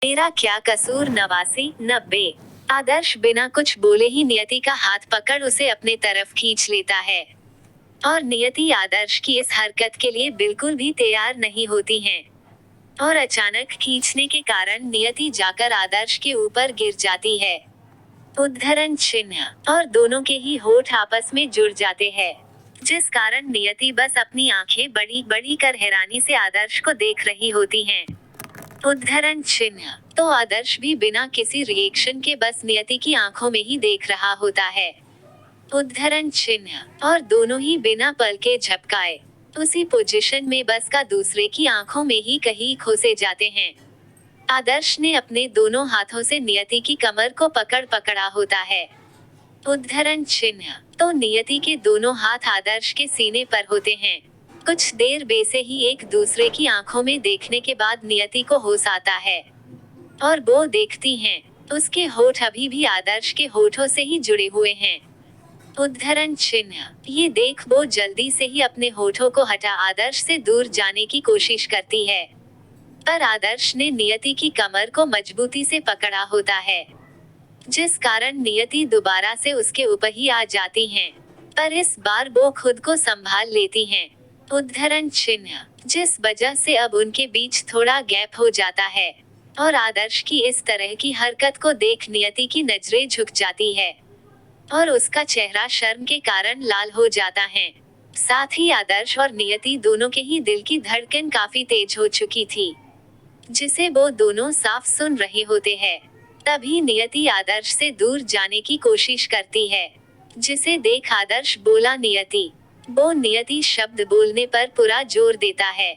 मेरा क्या कसूर 89 90। आदर्श बिना कुछ बोले ही नियति का हाथ पकड़ उसे अपने तरफ खींच लेता है और नियति आदर्श की इस हरकत के लिए बिल्कुल भी तैयार नहीं होती है और अचानक खींचने के कारण नियति जाकर आदर्श के ऊपर गिर जाती है। उद्धरण चिन्ह और दोनों के ही होठ आपस में जुड़ जाते हैं, जिस कारण नियति बस अपनी आंखें बड़ी बड़ी कर हैरानी से आदर्श को देख रही होती हैं। उद्धरण चिन्ह तो आदर्श भी बिना किसी रिएक्शन के बस नियति की आंखों में ही देख रहा होता है। उद्धरण चिन्ह और दोनों ही बिना पल के झपकाए उसी पोजीशन में बस का दूसरे की आंखों में ही कहीं खोसे जाते हैं। आदर्श ने अपने दोनों हाथों से नियति की कमर को पकड़ा होता है। उद्धरण चिन्ह तो नियति के दोनों हाथ आदर्श के सीने पर होते हैं। कुछ देर बेसे ही एक दूसरे की आंखों में देखने के बाद नियति को होश आता है और वो देखती हैं, उसके होठ अभी भी आदर्श के होठों से ही जुड़े हुए हैं। उद्धरण चिन्ह ये देख वो जल्दी से ही अपने होठों को हटा आदर्श से दूर जाने की कोशिश करती है, पर आदर्श ने नियति की कमर को मजबूती से पकड़ा होता है, जिस कारण नियति दोबारा से उसके ऊपर ही आ जाती हैं, पर इस बार वो खुद को संभाल लेती हैं। उद्धरण चिन्ह जिस वजह से अब उनके बीच थोड़ा गैप हो जाता है और आदर्श की इस तरह की हरकत को देख नियति की नजरें झुक जाती है और उसका चेहरा शर्म के कारण लाल हो जाता है। साथ ही आदर्श और नियति दोनों के ही दिल की धड़कन काफी तेज हो चुकी थी, जिसे वो दोनों साफ सुन रहे होते हैं। तभी नियति आदर्श से दूर जाने की कोशिश करती है, जिसे देख आदर्श बोला नियति। वो नियति शब्द बोलने पर पूरा जोर देता है,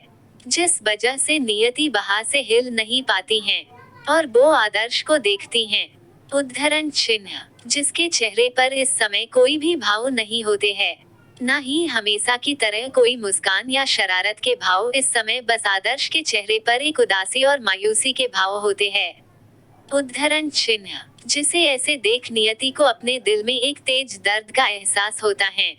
जिस वजह से नियति वहां से हिल नहीं पाती हैं और वो आदर्श को देखती हैं। उद्धरण चिन्ह जिसके चेहरे पर इस समय कोई भी भाव नहीं होते हैं, न ही हमेशा की तरह कोई मुस्कान या शरारत के भाव। इस समय बस आदर्श के चेहरे पर एक उदासी और मायूसी के भाव होते हैं। उद्धरण चिन्ह जिसे ऐसे देख नियति को अपने दिल में एक तेज दर्द का एहसास होता है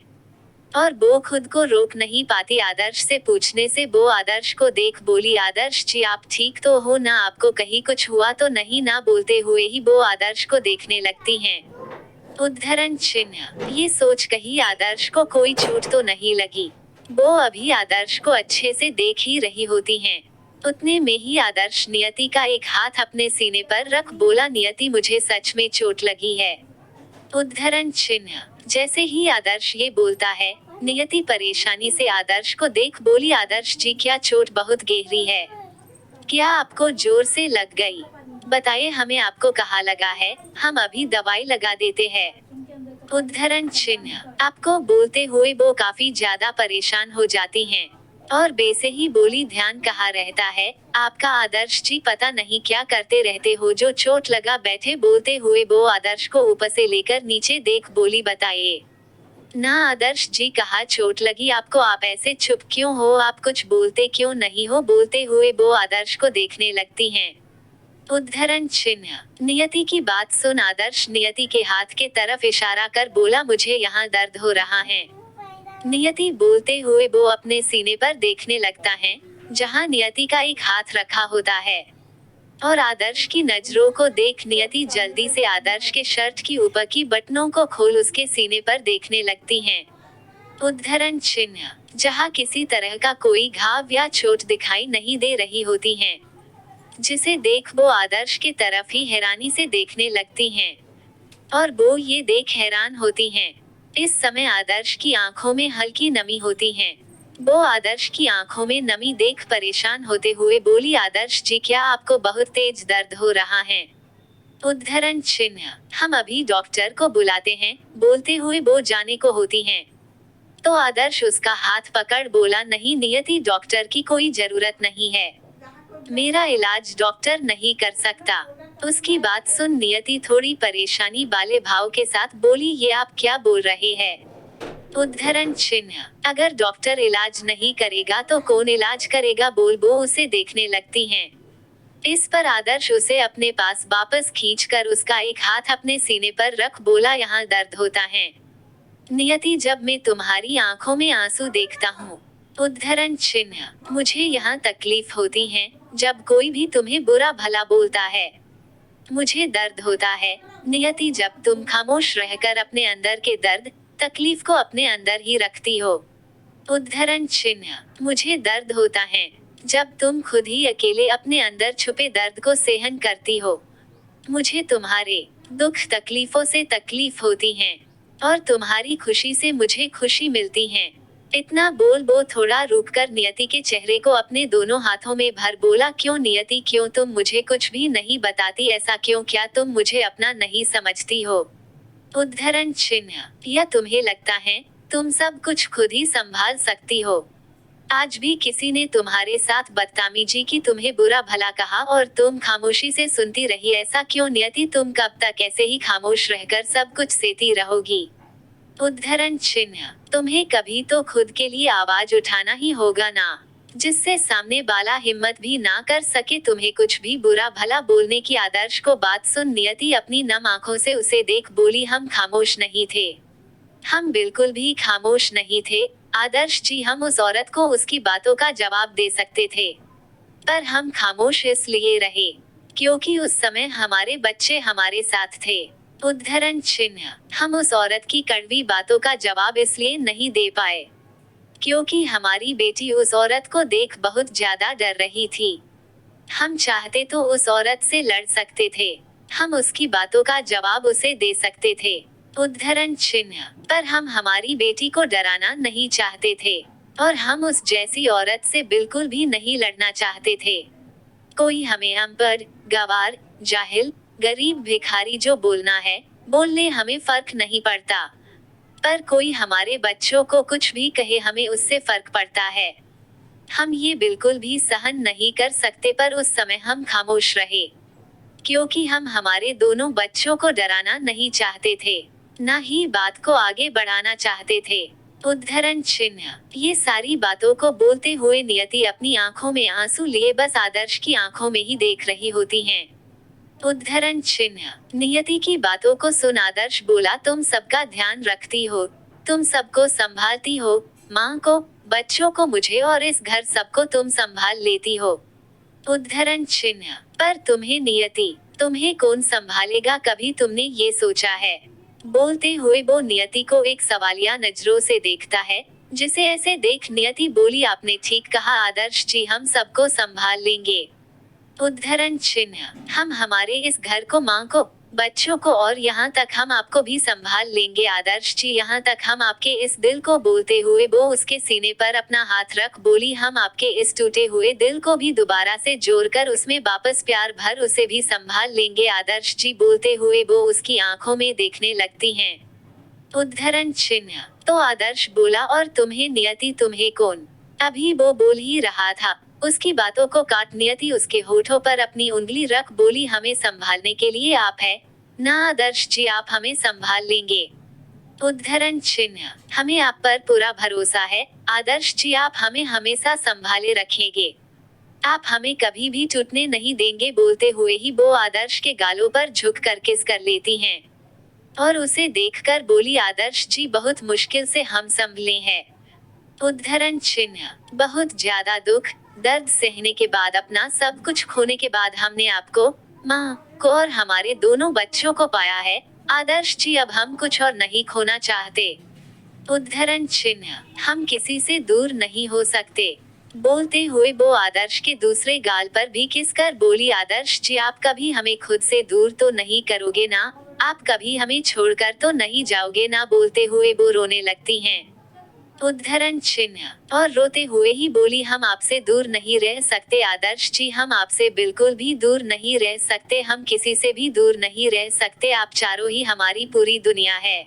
और वो खुद को रोक नहीं पाती आदर्श से पूछने से। वो आदर्श को देख बोली, आदर्श जी आप ठीक तो हो ना, आपको कहीं कुछ हुआ तो नहीं ना। बोलते हुए ही वो आदर्श को देखने लगती हैं। उद्धरण चिन्ह ये सोच कहीं आदर्श को कोई चोट तो नहीं लगी। वो अभी आदर्श को अच्छे से देख ही रही होती हैं। उतने में ही आदर्श नियति का एक हाथ अपने सीने पर रख बोला, नियति मुझे सच में चोट लगी है। उद्धरण चिन्ह जैसे ही आदर्श ये बोलता है, नियति परेशानी से आदर्श को देख बोली, आदर्श जी क्या चोट बहुत गहरी है, क्या आपको जोर से लग गई? बताइए हमें आपको कहाँ लगा है, हम अभी दवाई लगा देते हैं। उद्धरण चिन्ह आपको बोलते हुए वो काफी ज्यादा परेशान हो जाती हैं और बेसे ही बोली, ध्यान कहाँ रहता है आपका आदर्श जी, पता नहीं क्या करते रहते हो जो चोट लगा बैठे। बोलते हुए वो आदर्श को ऊपर से लेकर नीचे देख बोली, बताइए ना आदर्श जी कहाँ चोट लगी आपको, आप ऐसे चुप क्यों हो, आप कुछ बोलते क्यों नहीं हो? बोलते हुए वो आदर्श को देखने लगती हैं। उद्धरण चिन्ह नियति की बात सुन आदर्श नियति के हाथ के तरफ इशारा कर बोला, मुझे यहाँ दर्द हो रहा है। नियति बोलते हुए वो अपने सीने पर देखने लगता है, जहाँ नियति का एक हाथ रखा होता है और आदर्श की नजरों को देख नियति जल्दी से आदर्श के शर्ट की ऊपर की बटनों को खोल उसके सीने पर देखने लगती हैं। उद्धरण चिन्ह जहाँ किसी तरह का कोई घाव या चोट दिखाई नहीं दे रही होती हैं, जिसे देख वो आदर्श की तरफ ही हैरानी से देखने लगती हैं और वो ये देख हैरान होती हैं। इस समय आदर्श की आंखों में हल्की नमी होती है। वो आदर्श की आंखों में नमी देख परेशान होते हुए बोली, आदर्श जी क्या आपको बहुत तेज दर्द हो रहा है? उद्धरण चिन्ह हम अभी डॉक्टर को बुलाते हैं। बोलते हुए वो जाने को होती हैं, तो आदर्श उसका हाथ पकड़ बोला, नहीं नियति, डॉक्टर की कोई जरूरत नहीं है, मेरा इलाज डॉक्टर नहीं कर सकता। उसकी बात सुन नियति थोड़ी परेशानी वाले भाव के साथ बोली, ये आप क्या बोल रहे हैं? उद्धरण चिन्ह अगर डॉक्टर इलाज नहीं करेगा तो कौन इलाज करेगा? बोल वो उसे देखने लगती हैं। इस पर आदर्श उसे अपने पास वापस खींचकर उसका एक हाथ अपने सीने पर रख बोला, यहाँ दर्द होता है नियति, जब मैं तुम्हारी आंखों में आंसू देखता हूँ उद्धरण चिन्ह मुझे यहाँ तकलीफ होती है जब कोई भी तुम्हें बुरा भला बोलता है। मुझे दर्द होता है नियति जब तुम खामोश रहकर अपने अंदर के दर्द तकलीफ को अपने अंदर ही रखती हो। उद्धरण चिन्ह मुझे दर्द होता है जब तुम खुद ही अकेले अपने अंदर छुपे दर्द को सहन करती हो। मुझे तुम्हारे दुख तकलीफों से तकलीफ होती है और तुम्हारी खुशी से मुझे खुशी मिलती है। इतना बोल वो थोड़ा रुककर नियति के चेहरे को अपने दोनों हाथों में भर बोला, क्यों नियति, क्यों तुम मुझे कुछ भी नहीं बताती, ऐसा क्यों, क्या तुम मुझे अपना नहीं समझती हो? उद्धरण चिन्ह या तुम्हें लगता है तुम सब कुछ खुद ही संभाल सकती हो? आज भी किसी ने तुम्हारे साथ बदतमीजी की, तुम्हें बुरा भला कहा और तुम खामोशी से सुनती रही, ऐसा क्यों नियति? तुम कब तक ऐसे ही खामोश रहकर सब कुछ सहती रहोगी? उद्धरण चिन्ह तुम्हें कभी तो खुद के लिए आवाज उठाना ही होगा ना, जिससे सामने वाला हिम्मत भी ना कर सके तुम्हें कुछ भी बुरा भला बोलने की। आदर्श को बात सुन नियति अपनी नम आंखों से उसे देख बोली, हम खामोश नहीं थे, हम बिल्कुल भी खामोश नहीं थे आदर्श जी, हम उस औरत को उसकी बातों का जवाब दे सकते थे, पर हम खामोश इसलिए रहे क्योंकि उस समय हमारे बच्चे हमारे साथ थे। उद्धरण चिन्ह हम उस औरत की कड़वी बातों का जवाब इसलिए नहीं दे पाए क्योंकि हमारी बेटी उस औरत को देख बहुत ज्यादा डर रही थी। हम चाहते तो उस औरत से लड़ सकते थे, हम उसकी बातों का जवाब उसे दे सकते थे। उद्धरण चिन्ह पर हम हमारी बेटी को डराना नहीं चाहते थे और हम उस जैसी औरत से बिल्कुल भी नहीं लड़ना चाहते थे। कोई हमें अनपढ़, गवार, जाहिल, गरीब, भिखारी जो बोलना है बोल ले, हमें फर्क नहीं पड़ता, पर कोई हमारे बच्चों को कुछ भी कहे हमें उससे फर्क पड़ता है। हम ये बिल्कुल भी सहन नहीं कर सकते, पर उस समय हम खामोश रहे क्योंकि हम हमारे दोनों बच्चों को डराना नहीं चाहते थे, ना ही बात को आगे बढ़ाना चाहते थे। उद्धरण चिन्ह ये सारी बातों को बोलते हुए नियति अपनी आंखों में आंसू लिए बस आदर्श की आंखों में ही देख रही होती हैं। उद्धरण चिन्ह नियति की बातों को सुन आदर्श बोला, तुम सबका ध्यान रखती हो, तुम सबको संभालती हो, माँ को, बच्चों को, मुझे और इस घर सबको तुम संभाल लेती हो। उद्धरण चिन्ह पर तुम्हें नियति, तुम्हें कौन संभालेगा, कभी तुमने ये सोचा है? बोलते हुए वो नियति को एक सवालिया नजरों से देखता है, जिसे ऐसे देख नियति बोली, आपने ठीक कहा आदर्श जी, हम सबको संभाल लेंगे। उद्धरण चिन्ह हम हमारे इस घर को, माँ को, बच्चों को और यहाँ तक हम आपको भी संभाल लेंगे आदर्श जी, यहाँ तक हम आपके इस दिल को। बोलते हुए वो उसके सीने पर अपना हाथ रख बोली, हम आपके इस टूटे हुए दिल को भी दोबारा से जोड़कर उसमें वापस प्यार भर उसे भी संभाल लेंगे आदर्श जी। बोलते हुए वो उसकी आंखों में देखने लगती हैं। उद्धरण चिन्ह तो आदर्श बोला, और तुम्हें नियति, तुम्हें कौन? अभी वो बोल ही रहा था, उसकी बातों को काट नियति उसके होठों पर अपनी उंगली रख बोली, हमें संभालने के लिए आप है ना आदर्श जी, आप हमें संभाल लेंगे। उद्धरण चिन्ह हमें आप पर पूरा भरोसा है आदर्श जी, आप हमें हमेशा संभाले रखेंगे, आप हमें कभी भी टूटने नहीं देंगे। बोलते हुए ही वो आदर्श के गालों पर झुक कर किस कर लेती हैं और उसे देखकर बोली, आदर्श जी बहुत मुश्किल से हम संभले हैं। उद्धरण चिन्ह बहुत ज्यादा दुख दर्द सहने के बाद, अपना सब कुछ खोने के बाद हमने आपको, माँ को और हमारे दोनों बच्चों को पाया है आदर्श जी, अब हम कुछ और नहीं खोना चाहते। उद्धरण चिन्ह हम किसी से दूर नहीं हो सकते। बोलते हुए वो आदर्श के दूसरे गाल पर भी किस कर बोली, आदर्श जी आप कभी हमें खुद से दूर तो नहीं करोगे ना, आप कभी हमें छोड़कर तो नहीं जाओगे ना। बोलते हुए वो रोने लगती हैं। उद्धरण चिन्ह और रोते हुए ही बोली, हम आपसे दूर नहीं रह सकते आदर्श जी, हम आपसे बिल्कुल भी दूर नहीं रह सकते, हम किसी से भी दूर नहीं रह सकते, आप चारों ही हमारी पूरी दुनिया है।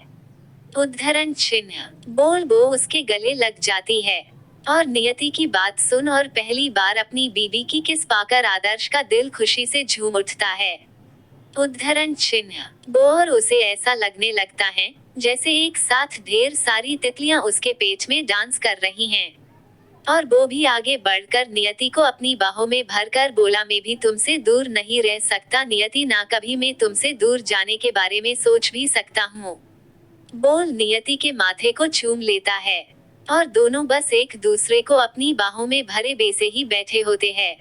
उद्धरण चिन्ह बोल वो उसके गले लग जाती है और नियति की बात सुन और पहली बार अपनी बीबी की किस पाकर आदर्श का दिल खुशी से झूम उठता है। उद्धरण चिन्ह वो और उसे ऐसा लगने लगता है जैसे एक साथ ढेर सारी तितलियां उसके पेट में डांस कर रही हैं। और वो भी आगे बढ़कर नियति को अपनी बाहों में भरकर बोला, मैं भी तुमसे दूर नहीं रह सकता नियति, ना कभी मैं तुमसे दूर जाने के बारे में सोच भी सकता हूँ। बोल नियति के माथे को चूम लेता है और दोनों बस एक दूसरे को अपनी बाहों में भरे बेसे ही बैठे होते हैं।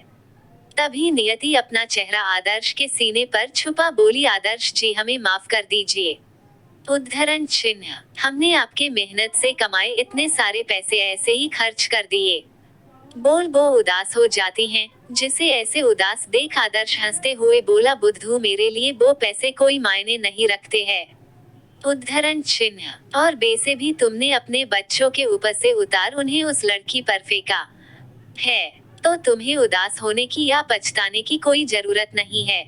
तभी नियति अपना चेहरा आदर्श के सीने पर छुपा बोली, आदर्श जी हमें माफ कर दीजिए। उद्धरण चिन्ह, हमने आपके मेहनत से कमाए इतने सारे पैसे ऐसे ही खर्च कर दिए। बोल वो उदास हो जाती हैं, जिसे ऐसे उदास देख आदर्श हंसते हुए बोला, बुद्धू मेरे लिए वो पैसे कोई मायने नहीं रखते हैं। उद्धरण चिन्ह, और बेसे भी तुमने अपने बच्चों के ऊपर से उतार उन्हें उस लड़की पर फेंका है, तो तुम्हें उदास होने की या पछताने की कोई जरूरत नहीं है।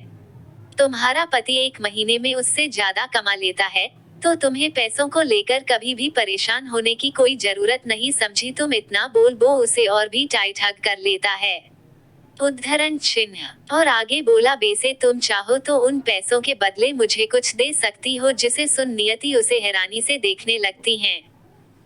तुम्हारा पति एक महीने में उससे ज्यादा कमा लेता है, तो तुम्हें पैसों को लेकर कभी भी परेशान होने की कोई जरूरत नहीं, समझी तुम इतना बोल वो उसे और भी टाइट हग कर लेता है। उद्धरण चिन्ह, और आगे बोला, बेसे तुम चाहो तो उन पैसों के बदले मुझे कुछ दे सकती हो, जिसे सुन नियति उसे हैरानी से देखने लगती हैं।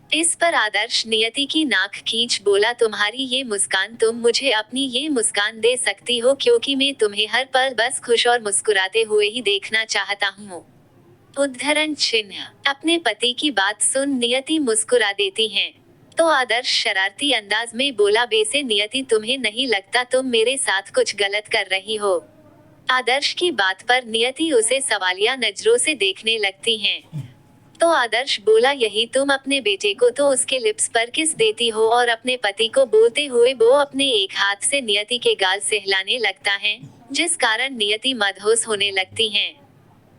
इस पर आदर्श नियति की नाक खींच बोला, तुम्हारी ये मुस्कान, तुम मुझे अपनी ये मुस्कान दे सकती हो क्योंकि मैं तुम्हें हर पल बस खुश और मुस्कुराते हुए ही देखना चाहता हूँ। उद्धरण चिन्ह, अपने पति की बात सुन नियति मुस्कुरा देती हैं। तो आदर्श शरारती अंदाज में बोला, बेसे नियति तुम्हें नहीं लगता तुम मेरे साथ कुछ गलत कर रही हो? आदर्श की बात पर नियति उसे सवालिया नजरों से देखने लगती हैं। तो आदर्श बोला, यही तुम अपने बेटे को तो उसके लिप्स पर किस देती हो और अपने पति को बोलते हुए वो अपने एक हाथ से नियति के गाल से हिलाने लगता है, जिस कारण नियति मदहोश होने लगती हैं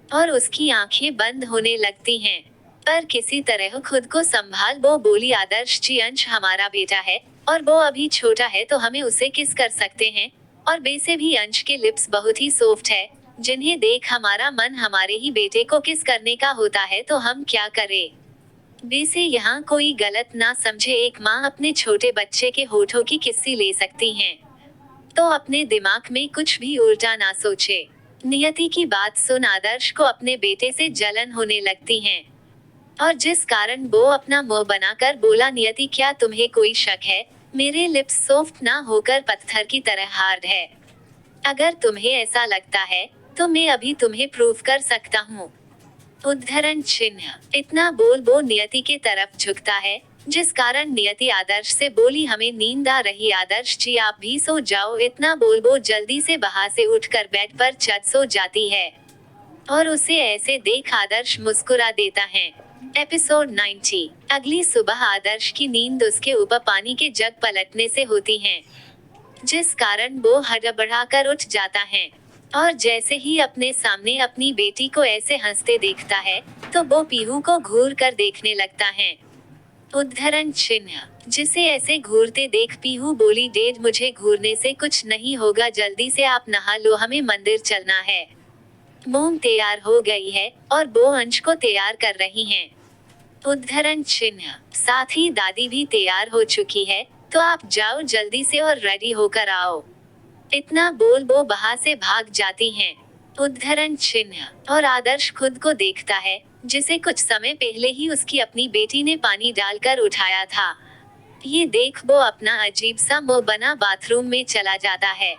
और उसकी आंखें बंद होने लगती हैं। पर किसी तरह खुद को संभाल वो बोली, आदर्श जी अंश हमारा बेटा है और वो अभी छोटा है तो हमें उसे किस कर सकते हैं, और वैसे भी अंश के लिप्स बहुत ही सॉफ्ट है, जिन्हें देख हमारा मन हमारे ही बेटे को किस करने का होता है, तो हम क्या करें? वैसे यहाँ कोई गलत ना समझे, एक माँ अपने छोटे बच्चे के होठों की किस्सी ले सकती हैं, तो अपने दिमाग में कुछ भी उल्टा ना सोचे। नियति की बात सुन आदर्श को अपने बेटे से जलन होने लगती हैं, और जिस कारण वो अपना मुंह बनाकर बोला, नियति क्या तुम्हें कोई शक है, मेरे लिप्स सॉफ्ट ना होकर पत्थर की तरह हार्ड है? अगर तुम्हें ऐसा लगता है तो मैं अभी तुम्हें प्रूव कर सकता हूँ। उद्धरण चिन्ह, इतना बोल वो नियति के तरफ झुकता है, जिस कारण नियति आदर्श से बोली, हमें नींद आ रही, आदर्श जी आप भी सो जाओ। इतना बोल वो जल्दी से वहां से उठकर बेड पर चढ़ सो जाती है, और उसे ऐसे देख आदर्श मुस्कुरा देता है। एपिसोड 90। अगली सुबह आदर्श की नींद उसके ऊपर पानी के जग पलटने से होती है, जिस कारण वो हड़बड़ाकर उठ जाता है, और जैसे ही अपने सामने अपनी बेटी को ऐसे हंसते देखता है, तो वो पीहू को घूर कर देखने लगता है। उद्धरण चिन्ह, जिसे ऐसे घूरते देख पीहू बोली, डेड मुझे घूरने से कुछ नहीं होगा, जल्दी से आप नहा लो, हमें मंदिर चलना है। मोम तैयार हो गई है और वो अंश को तैयार कर रही हैं। उद्धरण चिन्ह, साथ ही दादी भी तैयार हो चुकी है, तो आप जाओ जल्दी से और रेडी होकर आओ। इतना बोल वो वहां से भाग जाती हैं। उद्धरण चिन्ह, और आदर्श खुद को देखता है, जिसे कुछ समय पहले ही उसकी अपनी बेटी ने पानी डालकर उठाया था। ये देख वो अपना अजीब सा मुंह बना बाथरूम में चला जाता है।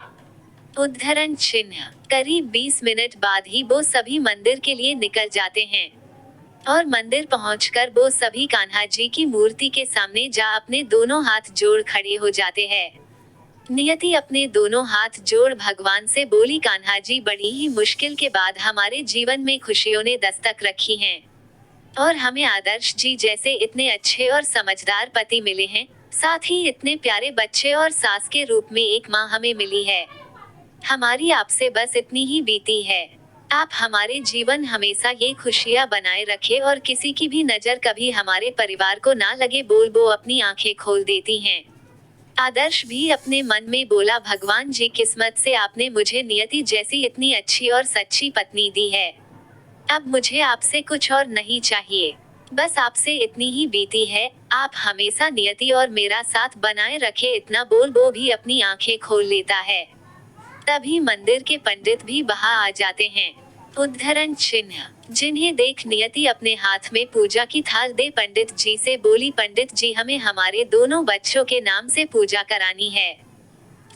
उद्धरण चिन्ह, करीब 20 मिनट बाद ही वो सभी मंदिर के लिए निकल जाते हैं, और मंदिर पहुंचकर वो सभी कान्हा जी की मूर्ति के सामने जा अपने दोनों हाथ जोड़ खड़े हो जाते हैं। नियति अपने दोनों हाथ जोड़ भगवान से बोली, कान्हा जी बड़ी ही मुश्किल के बाद हमारे जीवन में खुशियों ने दस्तक रखी हैं, और हमें आदर्श जी जैसे इतने अच्छे और समझदार पति मिले हैं, साथ ही इतने प्यारे बच्चे और सास के रूप में एक माँ हमें मिली है। हमारी आपसे बस इतनी ही बीती है, आप हमारे जीवन हमेशा ये खुशियाँ बनाए रखे और किसी की भी नजर कभी हमारे परिवार को ना लगे। बोल वो अपनी आंखें खोल देती हैं। आदर्श भी अपने मन में बोला, भगवान जी किस्मत से आपने मुझे नियति जैसी इतनी अच्छी और सच्ची पत्नी दी है। अब मुझे आपसे कुछ और नहीं चाहिए, बस आपसे इतनी ही बीती है, आप हमेशा नियति और मेरा साथ बनाए रखे। इतना बोल वो भी अपनी आंखें खोल लेता है। तभी मंदिर के पंडित भी वहां आ जाते हैं। उद्धरण चिन्ह, जिन्हें देख नियति अपने हाथ में पूजा की थाल दे पंडित जी से बोली, पंडित जी हमें हमारे दोनों बच्चों के नाम से पूजा करानी है।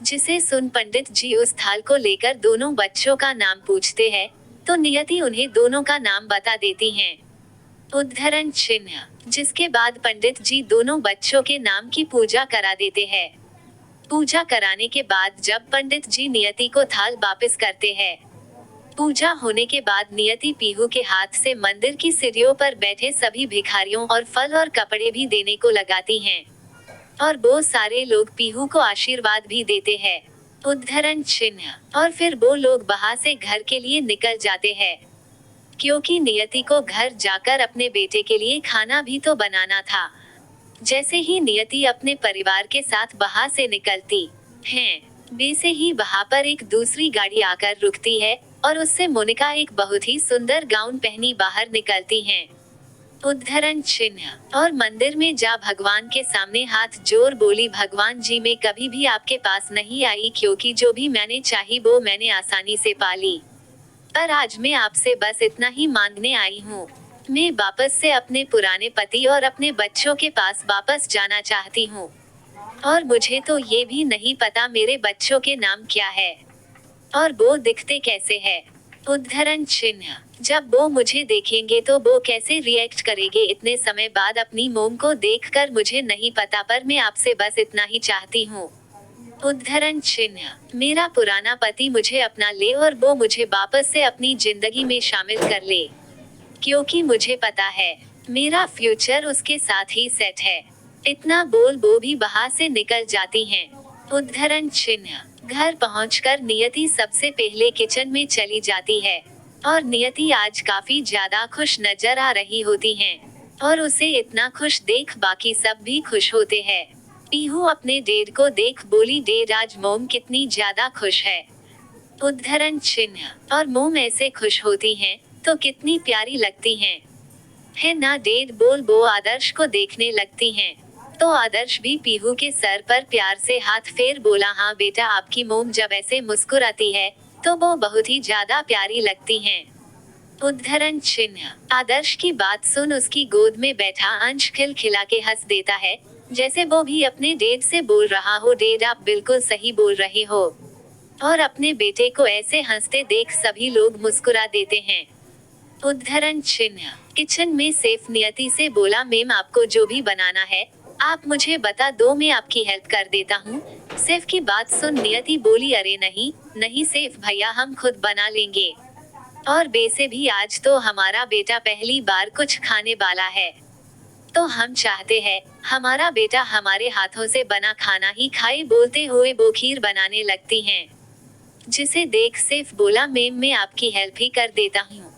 जिसे सुन पंडित जी उस थाल को लेकर दोनों बच्चों का नाम पूछते हैं, तो नियति उन्हें दोनों का नाम बता देती हैं। उद्धरण चिन्ह, जिसके बाद पंडित जी दोनों बच्चों के नाम की पूजा करा देते हैं। पूजा कराने के बाद जब पंडित जी नियति को थाल वापस करते हैं, पूजा होने के बाद नियति पीहू के हाथ से मंदिर की सीढ़ियों पर बैठे सभी भिखारियों और फल और कपड़े भी देने को लगाती हैं। और वो सारे लोग पीहू को आशीर्वाद भी देते हैं, उद्धरण चिन्ह। और फिर वो लोग वहां से घर के लिए निकल जाते हैं, क्योंकि नियति को घर जाकर अपने बेटे के लिए खाना भी तो बनाना था। जैसे ही नियति अपने परिवार के साथ वहां से निकलती है, वैसे ही वहां पर एक दूसरी गाड़ी आकर रुकती है और उससे मोनिका एक बहुत ही सुंदर गाउन पहनी बाहर निकलती हैं, उद्धरण चिन्ह। और मंदिर में जा भगवान के सामने हाथ जोड़ बोली, भगवान जी मैं कभी भी आपके पास नहीं आई, क्योंकि जो भी मैंने चाही वो मैंने आसानी से पाली। पर आज मैं आपसे बस इतना ही मांगने आई हूँ। मैं वापस से अपने पुराने पति और अपने बच्चों के पास वापस जाना चाहती हूँ। और मुझे तो ये भी नहीं पता मेरे बच्चों के नाम क्या है और वो दिखते कैसे हैं, उद्धरण चिन्ह। जब वो मुझे देखेंगे तो वो कैसे रिएक्ट करेंगे इतने समय बाद अपनी मोम को देखकर, मुझे नहीं पता, पर मैं आपसे बस इतना ही चाहती हूँ, उद्धरण चिन्ह। मेरा पुराना पति मुझे अपना ले और वो मुझे वापस से अपनी जिंदगी में शामिल कर ले, क्योंकि मुझे पता है मेरा फ्यूचर उसके साथ ही सेट है। इतना बोल वो भी वहां से निकल जाती हैं, उद्धरण चिन्ह। घर पहुंचकर नियति सबसे पहले किचन में चली जाती है और नियति आज काफी ज्यादा खुश नजर आ रही होती हैं और उसे इतना खुश देख बाकी सब भी खुश होते हैं। पीहू अपने डेड को देख बोली, डेड आज मोम कितनी ज्यादा खुश है, उद्धरण चिन्ह। और मोम ऐसे खुश होती हैं तो कितनी प्यारी लगती हैं, है ना डेड, बोल वो आदर्श को देखने लगती हैं। तो आदर्श भी पीहू के सर पर प्यार से हाथ फेर बोला, हाँ बेटा, आपकी मोम जब ऐसे मुस्कुराती है तो वो बहुत ही ज्यादा प्यारी लगती हैं, उद्धरण चिन्ह। आदर्श की बात सुन उसकी गोद में बैठा अंश खिलखिला के हंस देता है, जैसे वो भी अपने डेड से बोल रहा हो, डेड आप बिल्कुल सही बोल रहे हो। और अपने बेटे को ऐसे हंसते देख सभी लोग मुस्कुरा देते हैं, उद्धरण चिन्ह। किचन में सेफ नियति से बोला, मैम आपको जो भी बनाना है आप मुझे बता दो, मैं आपकी हेल्प कर देता हूँ। सेफ की बात सुन नियति बोली, अरे नहीं नहीं सेफ भैया, हम खुद बना लेंगे। और वैसे भी आज तो हमारा बेटा पहली बार कुछ खाने वाला है, तो हम चाहते हैं हमारा बेटा हमारे हाथों से बना खाना ही खाए। बोलते हुए वो खीर बनाने लगती हैं, जिसे देख सेफ बोला, मैम मैं आपकी हेल्प ही कर देता हूँ,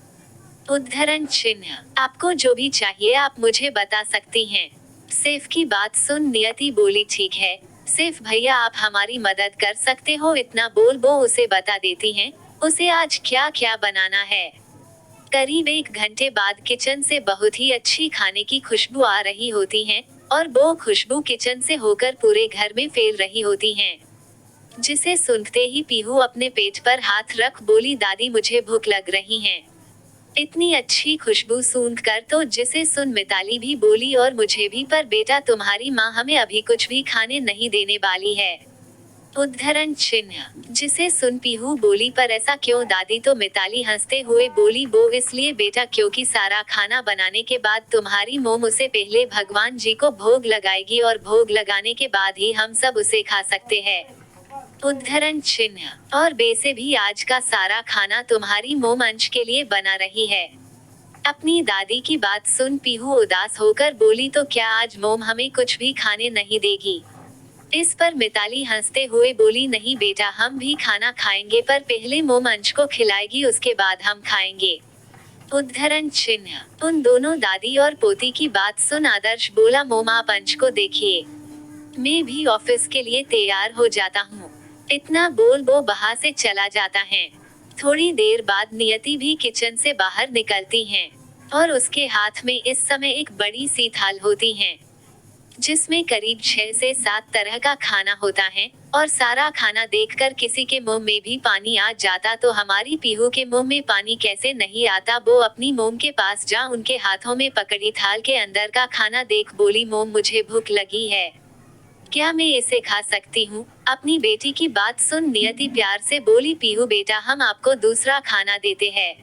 उद्धरण चिन्ह। आपको जो भी चाहिए आप मुझे बता सकती हैं। सेफ की बात सुन नियति बोली, ठीक है सेफ भैया, आप हमारी मदद कर सकते हो। इतना बोल वो उसे बता देती हैं उसे आज क्या क्या बनाना है। करीब 1 घंटे बाद किचन से बहुत ही अच्छी खाने की खुशबू आ रही होती है और वो खुशबू किचन से होकर पूरे घर में फैल रही होती है, जिसे सुनते ही पीहू अपने पेट पर हाथ रख बोली, दादी मुझे भूख लग रही है। इतनी अच्छी खुशबू सूंघकर तो जिसे सुन मिताली भी बोली, और मुझे भी, पर बेटा तुम्हारी माँ हमें अभी कुछ भी खाने नहीं देने वाली है, उद्धरण चिन्ह। जिसे सुन पीहू बोली, पर ऐसा क्यों दादी? तो मिताली हंसते हुए बोली, वो इसलिए बेटा क्योंकि सारा खाना बनाने के बाद तुम्हारी मोम उसे पहले भगवान जी को भोग लगाएगी और भोग लगाने के बाद ही हम सब उसे खा सकते हैं, उद्धरण चिन्ह। और वैसे भी आज का सारा खाना तुम्हारी मोम अंश के लिए बना रही है। अपनी दादी की बात सुन पीहू उदास होकर बोली, तो क्या आज मोम हमें कुछ भी खाने नहीं देगी? इस पर मिताली हंसते हुए बोली, नहीं बेटा, हम भी खाना खाएंगे, पर पहले मोम अंश को खिलाएगी, उसके बाद हम खाएंगे, उद्धरण चिन्ह। उन दोनों दादी और पोती की बात सुन आदर्श बोला, मोम आप अंश को देखिए, मैं भी ऑफिस के लिए तैयार हो जाता हूँ। इतना बोल वो वहां से चला जाता है। थोड़ी देर बाद नियति भी किचन से बाहर निकलती हैं और उसके हाथ में इस समय एक बड़ी सी थाल होती है, जिसमें करीब 6 से 7 तरह का खाना होता है। और सारा खाना देखकर किसी के मुंह में भी पानी आ जाता, तो हमारी पीहू के मुंह में पानी कैसे नहीं आता? वो अपनी मोम के पास जा उनके हाथों में पकड़ी थाल के अंदर का खाना देख बोली, मोम मुझे भूख लगी है, क्या मैं इसे खा सकती हूँ? अपनी बेटी की बात सुन नियति प्यार से बोली, पीहू बेटा हम आपको दूसरा खाना देते हैं,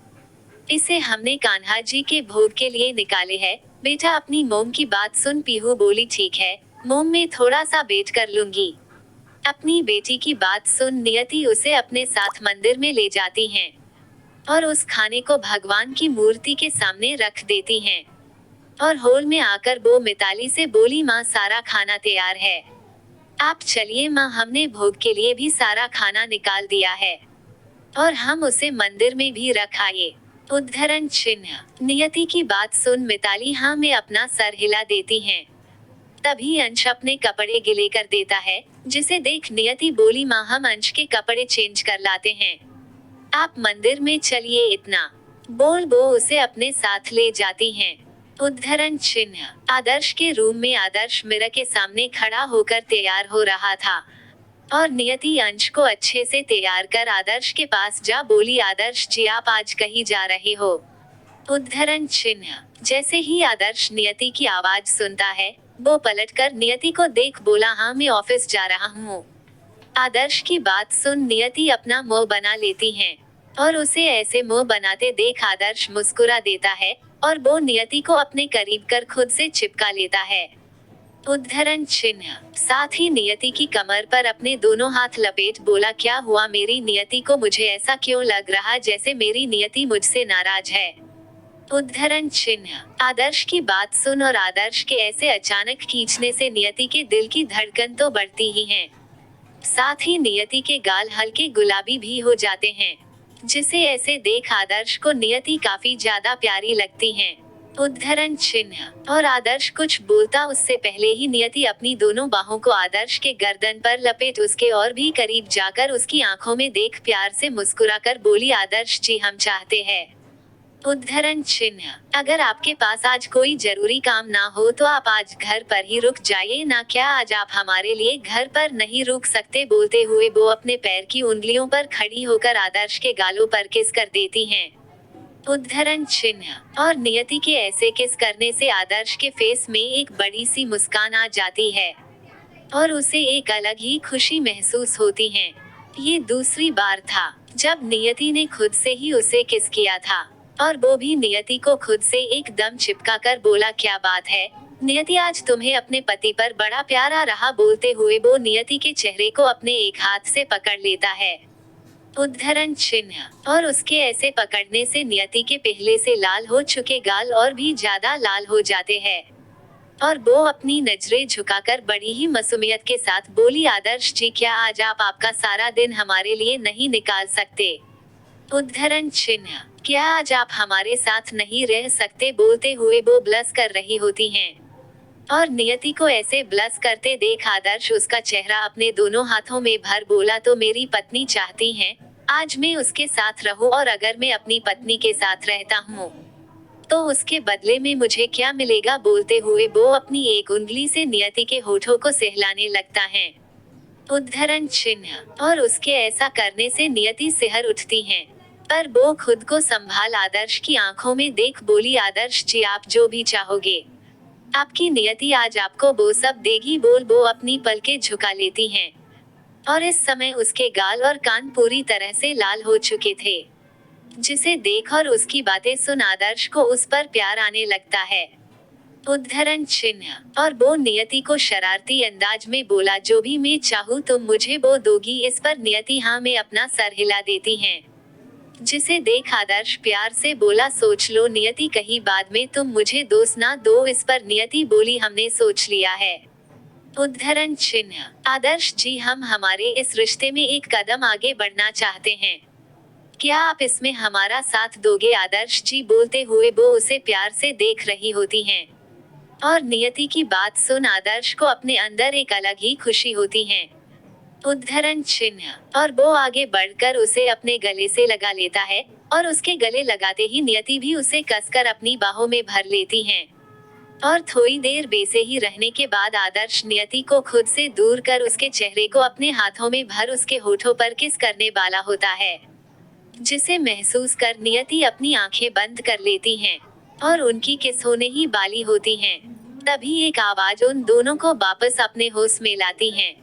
इसे हमने कान्हा जी के भोग के लिए निकाले है, बेटा अपनी मोम की बात सुन, पीहू बोली। ठीक है, मोम में थोड़ा सा वेट कर लूंगी। अपनी बेटी की बात सुन नियति उसे अपने साथ मंदिर में ले जाती हैं और उस खाने को भगवान की मूर्ति के सामने रख देती हैं। और हॉल में आकर वो मिताली से बोली, माँ सारा खाना तैयार है, आप चलिए माँ, हमने भोग के लिए भी सारा खाना निकाल दिया है और हम उसे मंदिर में भी रख आए। उद्धरण चिन्ह। नियति की बात सुन मिताली हाँ में अपना सर हिला देती हैं। तभी अंश अपने कपड़े गिले कर देता है, जिसे देख नियति बोली, माँ हम अंश के कपड़े चेंज कर लाते हैं, आप मंदिर में चलिए। इतना बोल वो उसे अपने साथ ले जाती हैं। उद्धरण चिन्ह। आदर्श के रूम में आदर्श मिरर के सामने खड़ा होकर तैयार हो रहा था और नियति अंश को अच्छे से तैयार कर आदर्श के पास जा बोली, आदर्श जी आप आज कहीं जा रहे हो? उद्धरण चिन्ह। जैसे ही आदर्श नियति की आवाज सुनता है, वो पलटकर नियति को देख बोला, हाँ मैं ऑफिस जा रहा हूँ। आदर्श की बात सुन नियति अपना मुंह बना लेती हैं और उसे ऐसे मुंह बनाते देख आदर्श मुस्कुरा देता है और वो नियति को अपने करीब कर खुद से चिपका लेता है। उद्धरण चिन्ह। साथ ही नियति की कमर पर अपने दोनों हाथ लपेट बोला, क्या हुआ मेरी नियति को? मुझे ऐसा क्यों लग रहा जैसे मेरी नियति मुझसे नाराज है? उद्धरण चिन्ह। आदर्श की बात सुन और आदर्श के ऐसे अचानक खींचने से नियति के दिल की धड़कन तो बढ़ती ही है, साथ ही नियति के गाल हल्के गुलाबी भी हो जाते हैं, जिसे ऐसे देख आदर्श को नियति काफी ज्यादा प्यारी लगती हैं। उद्धरण चिन्ह। और आदर्श कुछ बोलता उससे पहले ही नियति अपनी दोनों बाहों को आदर्श के गर्दन पर लपेट उसके और भी करीब जाकर उसकी आंखों में देख प्यार से मुस्कुराकर बोली, आदर्श जी हम चाहते हैं। उद्धरण चिन्ह। अगर आपके पास आज कोई जरूरी काम ना हो तो आप आज घर पर ही रुक जाइए ना। क्या आज आप हमारे लिए घर पर नहीं रुक सकते? बोलते हुए वो अपने पैर की उंगलियों पर खड़ी होकर आदर्श के गालों पर किस कर देती हैं। उद्धरण चिन्ह। और नियति के ऐसे किस करने से आदर्श के फेस में एक बड़ी सी मुस्कान आ जाती है और उसे एक अलग ही खुशी महसूस होती है। ये दूसरी बार था जब नियति ने खुद से ही उसे किस किया था और वो भी नियति को खुद से एकदम चिपका कर बोला, क्या बात है नियति, आज तुम्हें अपने पति पर बड़ा प्यार आ रहा। बोलते हुए वो नियति के चेहरे को अपने एक हाथ से पकड़ लेता है। उद्धरण चिन्ह। और उसके ऐसे पकड़ने से नियति के पहले से लाल हो चुके गाल और भी ज्यादा लाल हो जाते हैं और वो अपनी नजरें झुकाकर बड़ी ही मासूमियत के साथ बोली, आदर्श जी क्या आज आप आपका सारा दिन हमारे लिए नहीं निकाल सकते? उद्धरण चिन्ह। क्या आज आप हमारे साथ नहीं रह सकते? बोलते हुए वो ब्लश कर रही होती हैं और नियति को ऐसे ब्लश करते देख आदर्श उसका चेहरा अपने दोनों हाथों में भर बोला, तो मेरी पत्नी चाहती हैं आज मैं उसके साथ रहूं और अगर मैं अपनी पत्नी के साथ रहता हूं तो उसके बदले में मुझे क्या मिलेगा? बोलते हुए वो अपनी एक उंगली से नियति के होठों को सहलाने लगता है। उद्धरण चिन्ह। और उसके ऐसा करने से नियति सिहर उठती हैं, पर वो खुद को संभाल आदर्श की आंखों में देख बोली, आदर्श जी आप जो भी चाहोगे आपकी नियति आज आपको वो सब देगी। बोल वो अपनी पलकें झुका लेती हैं और इस समय उसके गाल और कान पूरी तरह से लाल हो चुके थे, जिसे देख और उसकी बातें सुन आदर्श को उस पर प्यार आने लगता है। उद्धरण चिन्ह। और वो नियति को शरारती अंदाज में बोला, जो भी मैं चाहूँ तुम मुझे वो दोगी? इस पर नियति हाँ में अपना सर हिला देती हैं, जिसे देख आदर्श प्यार से बोला, सोच लो नियति, कहीं बाद में तुम मुझे दोष ना दो। इस पर नियति बोली, हमने सोच लिया है। उद्धरण चिन्ह। आदर्श जी हम हमारे इस रिश्ते में एक कदम आगे बढ़ना चाहते हैं, क्या आप इसमें हमारा साथ दोगे? आदर्श जी बोलते हुए वो उसे प्यार से देख रही होती हैं और नियति की बात सुन आदर्श को अपने अंदर एक अलग ही खुशी होती है। उद्धरण चिन्ह। और वो आगे बढ़कर उसे अपने गले से लगा लेता है और उसके गले लगाते ही नियति भी उसे कसकर अपनी बाहों में भर लेती हैं और थोड़ी देर वैसे ही रहने के बाद आदर्श नियति को खुद से दूर कर उसके चेहरे को अपने हाथों में भर उसके होठों पर किस करने वाला होता है, जिसे महसूस कर नियति अपनी आंखें बंद कर लेती हैं और उनकी किस होने ही वाली होती हैं। तभी एक आवाज उन दोनों को वापस अपने होश में लाती है।